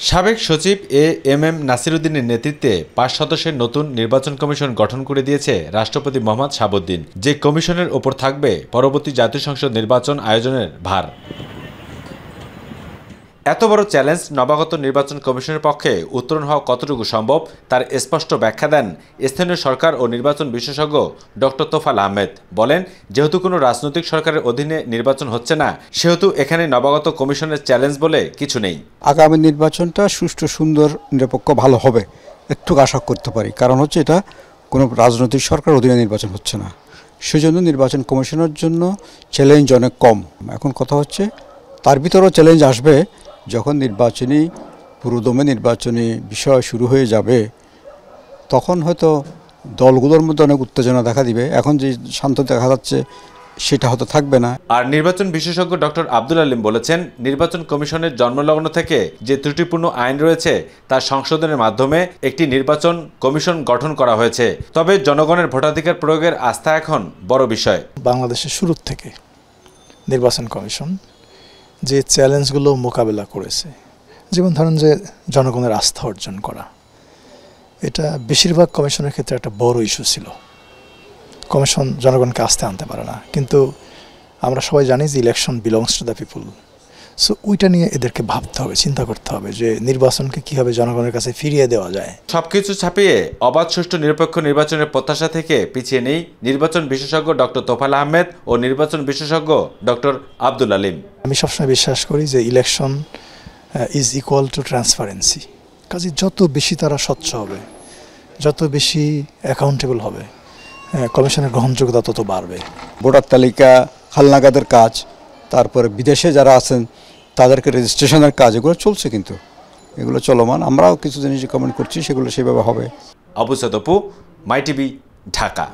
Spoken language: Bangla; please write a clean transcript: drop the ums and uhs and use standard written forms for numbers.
সাবেক সচিব এ.এম.এম নাসিরউদ্দিনের নেতৃত্বে ৫ সদস্যের নতুন নির্বাচন কমিশন গঠন করে দিয়েছে রাষ্ট্রপতি মোহাম্মদ শাহাবুদ্দিন। যে কমিশনের ওপর থাকবে পরবর্তী জাতীয় সংসদ নির্বাচন আয়োজনের ভার। এত বড় চ্যালেঞ্জ নবাগত নির্বাচন কমিশনের পক্ষে উত্তরণ হওয়া কতটুকু সম্ভব তার স্পষ্ট ব্যাখ্যা দেন স্থানীয় সরকার ও নির্বাচন বিশেষজ্ঞ ডক্টর তোফাল আহমেদ। বলেন, যেহেতু কোনো রাজনৈতিক সরকারের অধীনে নির্বাচন হচ্ছে না, সেহেতু এখানে নবাগত কমিশনের চ্যালেঞ্জ বলে কিছু নেই। আগামী নির্বাচনটা সুষ্ঠু, সুন্দর, নিরপেক্ষ ভালো হবে একটু আশা করতে পারি। কারণ হচ্ছে এটা কোনো রাজনৈতিক সরকার অধীনে নির্বাচন হচ্ছে না, সেজন্য নির্বাচন কমিশনের জন্য চ্যালেঞ্জ অনেক কম। এখন কথা হচ্ছে তার ভিতরেও চ্যালেঞ্জ আসবে যখন পুরোদমে নির্বাচনী বিষয় শুরু হয়ে যাবে, তখন হয়তো দলগুলোর মধ্যে অনেক উত্তেজনা দেখা দিবে। এখন যে শান্ত দেখা যাচ্ছে সেটা হয়তো থাকবে না। আর নির্বাচন বিশেষজ্ঞ ডক্টর আব্দুল আলিম বলেছেন, নির্বাচন কমিশনের জন্মলগ্ন থেকে যে ত্রুটিপূর্ণ আইন রয়েছে তার সংশোধনের মাধ্যমে একটি নির্বাচন কমিশন গঠন করা হয়েছে। তবে জনগণের ভোটাধিকার প্রয়োগের আস্থা এখন বড় বিষয়। বাংলাদেশের শুরু থেকে নির্বাচন কমিশন যে চ্যালেঞ্জগুলো মোকাবেলা করেছে, যেমন ধরেন যে জনগণের আস্থা অর্জন করা, এটা বেশিরভাগ কমিশনের ক্ষেত্রে একটা বড় ইস্যু ছিল। কমিশন জনগণকে আস্থা আনতে পারে না, কিন্তু আমরা সবাই জানি যে election belongs to the people. So ওইটা নিয়ে এদেরকে ভাবতে হবে, চিন্তা করতে হবে যে নির্বাচনকে কীভাবে জনগণের কাছে ফিরিয়ে দেওয়া যায়। সবকিছু ছাপিয়ে অবাধ, সুষ্ঠু, নিরপেক্ষ নির্বাচনের প্রত্যাশা থেকে পিছিয়ে নেই নির্বাচন বিশেষজ্ঞ ডক্টর তোফাল আহমেদ ও নির্বাচন বিশেষজ্ঞ ডক্টর আব্দুল আলিম। আমি সবসময় বিশ্বাস করি যে election is equal to transparency. কাজে যত বেশি তারা স্বচ্ছ হবে, যত বেশি অ্যাকাউন্টেবল হবে, কমিশনের গ্রহণযোগ্যতা তত বাড়বে। ভোটার তালিকা, হালনাগাদের কাজ, তারপরে বিদেশে যারা আছেন তাদেরকে রেজিস্ট্রেশনের কাজ, এগুলো চলছে, কিন্তু এগুলো চলমান। আমরাও কিছু জিনিস কমেন্ট করছি, সেগুলো সেভাবে হবে। আবু সাদ অপু, মাই টিভি, ঢাকা।